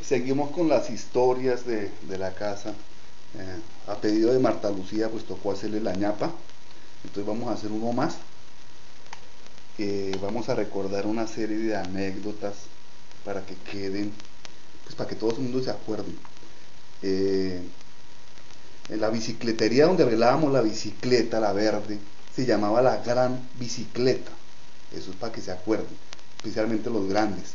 Seguimos con las historias de la casa. A pedido de Marta Lucía, pues tocó hacerle la ñapa. Entonces vamos a hacer uno más. Vamos a recordar una serie de anécdotas para que queden, pues para que todo el mundo se acuerde. Eh, en la bicicletería donde arreglábamos la bicicleta, la verde, se llamaba la Gran Bicicleta. Eso es para que se acuerden, especialmente los grandes.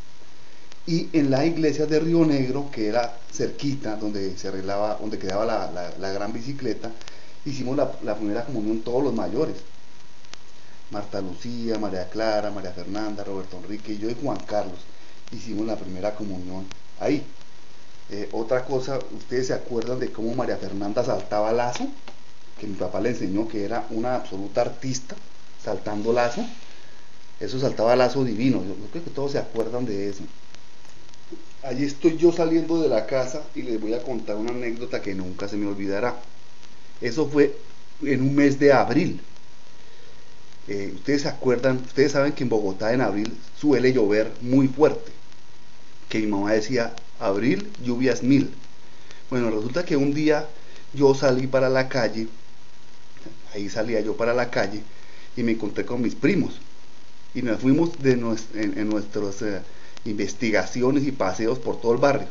Y en la iglesia de Río Negro, que era cerquita, donde se arreglaba, donde quedaba la gran bicicleta, hicimos la primera comunión todos los mayores. Marta Lucía, María Clara, María Fernanda, Roberto Enrique, yo y Juan Carlos hicimos la primera comunión ahí. Otra cosa, ustedes se acuerdan de cómo María Fernanda saltaba lazo, que mi papá le enseñó que era una absoluta artista saltando lazo. Eso saltaba lazo divino, yo creo que todos se acuerdan de eso. Allí estoy yo saliendo de la casa y les voy a contar una anécdota que nunca se me olvidará. Eso fue en un mes de abril. Ustedes se acuerdan, ustedes saben que en Bogotá en abril suele llover muy fuerte. Que mi mamá decía, abril, lluvias mil. Bueno, resulta que un día yo salí para la calle, ahí salía yo para la calle y me encontré con mis primos. Y nos fuimos en nuestros investigaciones y paseos por todo el barrio,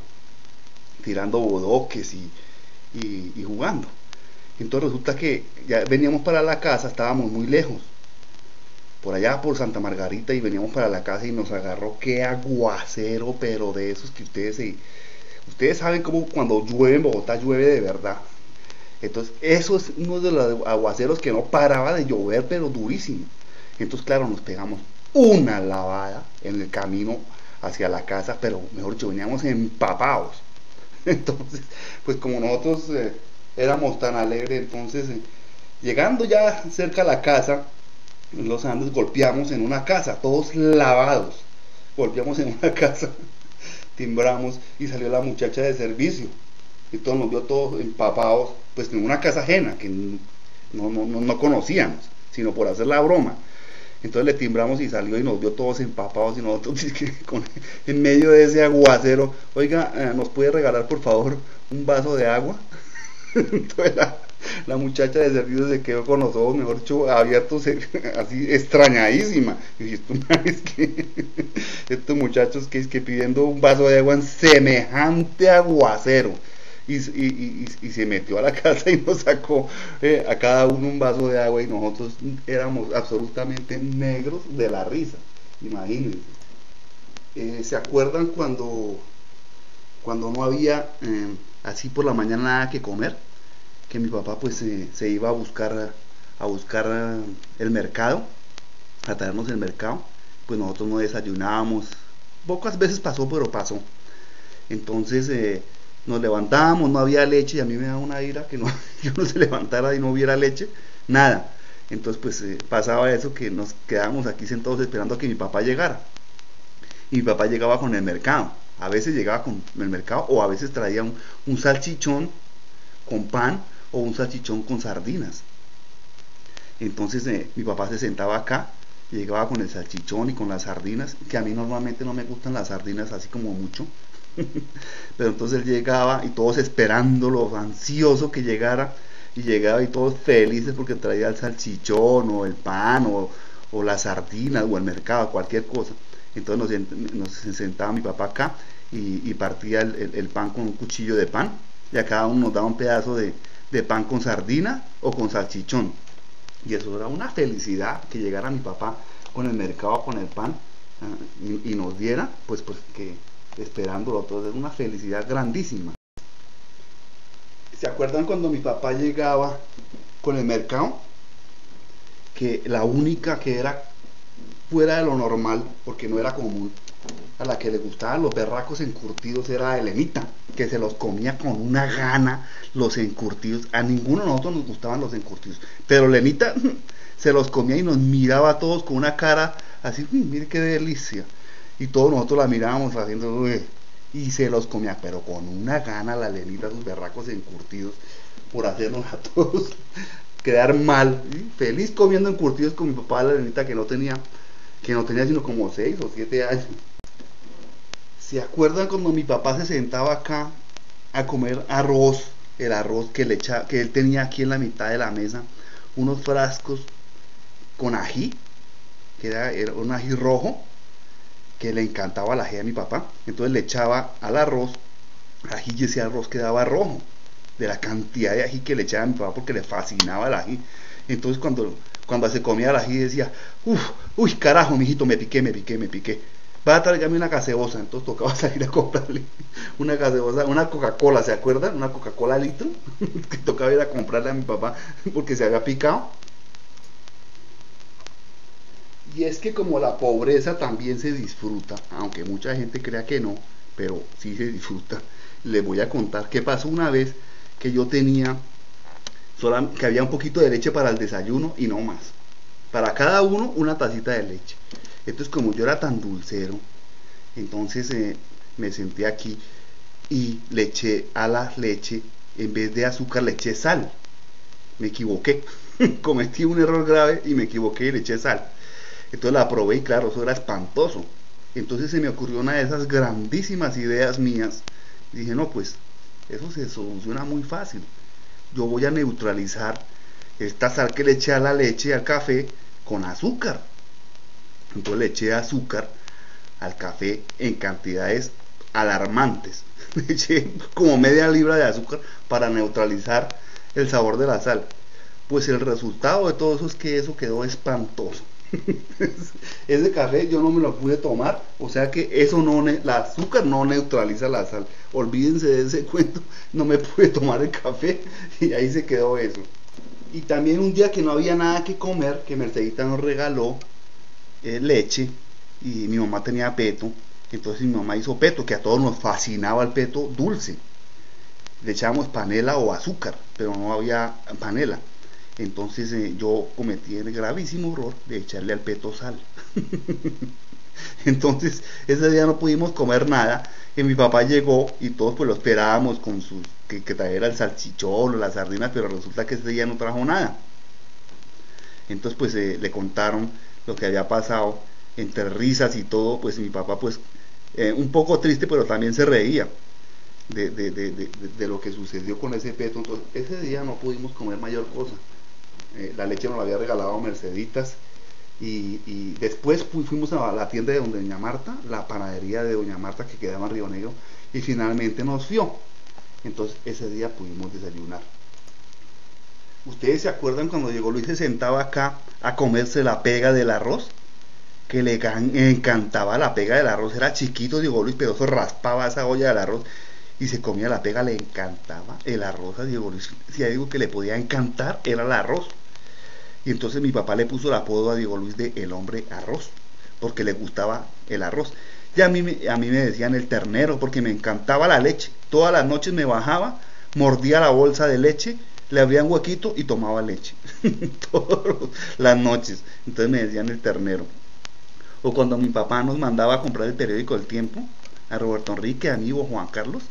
tirando bodoques y jugando. Entonces resulta que ya veníamos para la casa, estábamos muy lejos, por allá por Santa Margarita, y veníamos para la casa y nos agarró qué aguacero, pero de esos que ustedes saben cómo cuando llueve en Bogotá llueve de verdad. Entonces eso es uno de los aguaceros que no paraba de llover, pero durísimo. Entonces claro, nos pegamos una lavada en el camino hacia la casa, pero mejor dicho, veníamos empapados. Entonces, pues como nosotros éramos tan alegres, entonces llegando ya cerca a la casa, en los Andes, golpeamos en una casa, todos lavados, golpeamos en una casa, timbramos y salió la muchacha de servicio, y todos nos vio todos empapados, pues en una casa ajena que no conocíamos, sino por hacer la broma. Entonces le timbramos y salió y nos vio todos empapados y nosotros en medio de ese aguacero, oiga, ¿nos puede regalar por favor un vaso de agua? Entonces la muchacha de servicio se quedó con los ojos, mejor dicho, abiertos, así extrañadísima. Y dije, estos muchachos que es que pidiendo un vaso de agua en semejante aguacero. Y se metió a la casa y nos sacó a cada uno un vaso de agua y nosotros éramos absolutamente negros de la risa, imagínense. ¿Se acuerdan cuando no había así por la mañana nada que comer? Que mi papá pues se iba a buscar el mercado, a traernos el mercado, pues nosotros no desayunábamos, pocas veces pasó, pero pasó. Entonces nos levantábamos, no había leche y a mí me da una ira que no, yo no se levantara y no hubiera leche, nada. Entonces pues pasaba eso, que nos quedábamos aquí sentados esperando a que mi papá llegara. Y mi papá llegaba con el mercado, a veces llegaba con el mercado o a veces traía un salchichón con pan o un salchichón con sardinas. Entonces mi papá se sentaba acá, llegaba con el salchichón y con las sardinas, que a mí normalmente no me gustan las sardinas así como mucho. Pero entonces él llegaba y todos esperándolo, ansioso que llegara, y llegaba y todos felices porque traía el salchichón o el pan o las sardinas o el mercado, cualquier cosa. Entonces nos sentaba mi papá acá y partía el pan con un cuchillo de pan, y a cada uno nos daba un pedazo de pan con sardina o con salchichón. Y eso era una felicidad, que llegara mi papá con el mercado, con el pan, y nos diera, pues que esperándolo todo, es una felicidad grandísima. ¿Se acuerdan cuando mi papá llegaba con el mercado? Que la única que era fuera de lo normal, porque no era común, a la que le gustaban los berracos encurtidos era a Elenita, que se los comía con una gana los encurtidos. A ninguno de nosotros nos gustaban los encurtidos, pero Elenita se los comía y nos miraba a todos con una cara así, mire qué delicia. Y todos nosotros la mirábamos haciendo, y se los comía, pero con una gana la Elenita, sus berracos encurtidos, por hacernos a todos quedar mal, ¿sí? Feliz comiendo encurtidos con mi papá, la Elenita, que no tenía sino como 6 o 7 años. ¿Se acuerdan cuando mi papá se sentaba acá a comer arroz? El arroz que que él tenía aquí en la mitad de la mesa, unos frascos con ají, que era un ají rojo, que le encantaba el ají a mi papá. Entonces le echaba al arroz ají y ese arroz quedaba rojo, de la cantidad de ají que le echaba a mi papá porque le fascinaba el ají. Entonces cuando se comía el ají decía, uy, carajo, mijito, me piqué. Va a traerme una gaseosa. Entonces tocaba salir a comprarle una gaseosa, una Coca-Cola, ¿se acuerdan? Una Coca-Cola litro, que tocaba ir a comprarle a mi papá porque se había picado. Y es que como la pobreza también se disfruta, aunque mucha gente crea que no, pero sí se disfruta, les voy a contar qué pasó una vez que yo tenía, que había un poquito de leche para el desayuno y no más. Para cada uno una tacita de leche. Entonces como yo era tan dulcero, entonces me senté aquí y le eché a la leche, en vez de azúcar le eché sal. Me equivoqué, cometí un error grave y me equivoqué y le eché sal. Entonces la probé y claro, eso era espantoso. Entonces se me ocurrió una de esas grandísimas ideas mías. Dije, no, pues eso se soluciona muy fácil. Yo voy a neutralizar esta sal que le eché a la leche, al café, con azúcar. Entonces le eché azúcar al café en cantidades alarmantes. Le eché como media libra de azúcar para neutralizar el sabor de la sal. Pues el resultado de todo eso es que eso quedó espantoso. Ese café yo no me lo pude tomar, o sea que eso no, el azúcar no neutraliza la sal. Olvídense de ese cuento, no me pude tomar el café y ahí se quedó eso. Y también un día que no había nada que comer, que Mercedita nos regaló leche y mi mamá tenía peto, entonces mi mamá hizo peto, que a todos nos fascinaba el peto dulce. Le echábamos panela o azúcar, pero no había panela. Entonces yo cometí el gravísimo error de echarle al peto sal. Entonces ese día no pudimos comer nada. Y mi papá llegó y todos pues lo esperábamos con sus que trajera el salchichón o las sardinas, pero resulta que ese día no trajo nada. Entonces pues le contaron lo que había pasado, entre risas y todo. Pues mi papá pues un poco triste, pero también se reía de lo que sucedió con ese peto. Entonces ese día no pudimos comer mayor cosa. La leche nos la había regalado Merceditas y después fuimos a la tienda de doña Marta, la panadería de doña Marta que quedaba en Río Negro, y finalmente nos fió. Entonces ese día pudimos desayunar. ¿Ustedes se acuerdan cuando llegó Luis, se sentaba acá a comerse la pega del arroz? Que le encantaba la pega del arroz. Era chiquito Diego Luis, pero eso raspaba esa olla del arroz y se comía la pega. Le encantaba el arroz a Diego Luis. Si hay algo que le podía encantar era el arroz. Y entonces mi papá le puso el apodo a Diego Luis de el hombre arroz, porque le gustaba el arroz. Y a mí me decían el ternero, porque me encantaba la leche. Todas las noches me bajaba, mordía la bolsa de leche, le abría un huequito y tomaba leche. Todas las noches. Entonces me decían el ternero. O cuando mi papá nos mandaba a comprar el periódico El Tiempo, a Roberto Enrique, amigo Juan Carlos,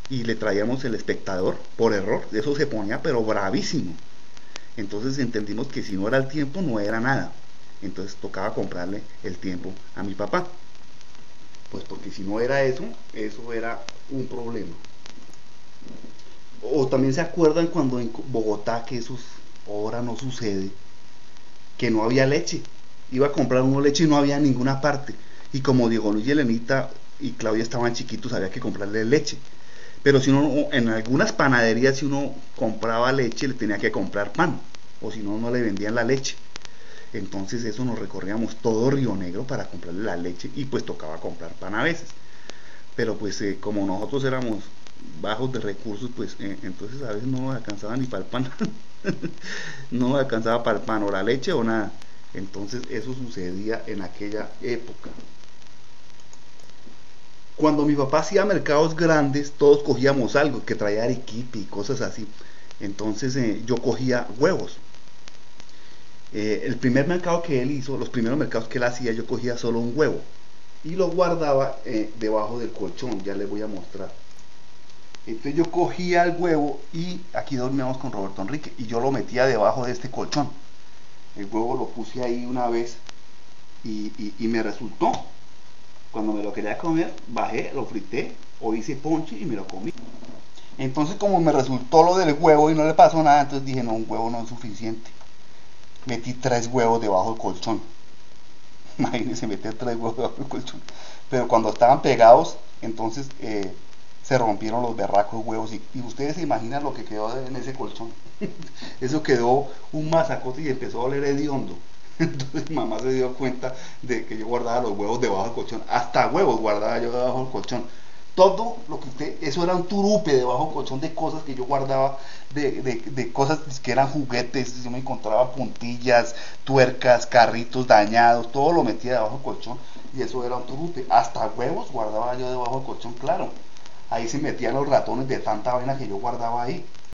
y le traíamos El Espectador, por error, eso se ponía pero bravísimo. Entonces entendimos que si no era El Tiempo no era nada. Entonces tocaba comprarle El Tiempo a mi papá. Pues porque si no era eso era un problema. O también se acuerdan cuando en Bogotá, que eso ahora no sucede, que no había leche. Iba a comprar una leche y no había en ninguna parte. Y como Diego Luis y Elenita y Claudia estaban chiquitos, había que comprarle leche. Pero si uno, en algunas panaderías, si uno compraba leche, le tenía que comprar pan, o si no, no le vendían la leche. Entonces eso nos recorríamos todo Río Negro para comprarle la leche y pues tocaba comprar pan a veces. Pero pues como nosotros éramos bajos de recursos, pues entonces a veces no nos alcanzaba ni para el pan. No nos alcanzaba para el pan o la leche o nada. Entonces eso sucedía en aquella época. Cuando mi papá hacía mercados grandes, todos cogíamos algo, que traía arequipe y cosas así. Entonces yo cogía huevos. El primer mercado que él hizo, los primeros mercados que él hacía, yo cogía solo un huevo. Y lo guardaba debajo del colchón, ya les voy a mostrar. Entonces yo cogía el huevo y aquí dormíamos con Roberto Enrique. Y yo lo metía debajo de este colchón. El huevo lo puse ahí una vez y me resultó. Cuando me lo quería comer, bajé, lo frité o hice ponche y me lo comí. Entonces, como me resultó lo del huevo y no le pasó nada, entonces dije, no, un huevo no es suficiente. Metí 3 huevos debajo del colchón. Imagínense meter 3 huevos debajo del colchón. Pero cuando estaban pegados, entonces se rompieron los berracos huevos. Y ustedes se imaginan lo que quedó en ese colchón. Eso quedó un masacote y empezó a oler hediondo. Entonces mamá se dio cuenta de que yo guardaba los huevos debajo del colchón. Hasta huevos guardaba yo debajo del colchón. Todo lo que usted, eso era un turupe debajo del colchón de cosas que yo guardaba, de cosas que eran juguetes. Yo me encontraba puntillas, tuercas, carritos dañados, todo lo metía debajo del colchón y eso era un turupe. Hasta huevos guardaba yo debajo del colchón, claro. Ahí se metían los ratones de tanta vaina que yo guardaba ahí.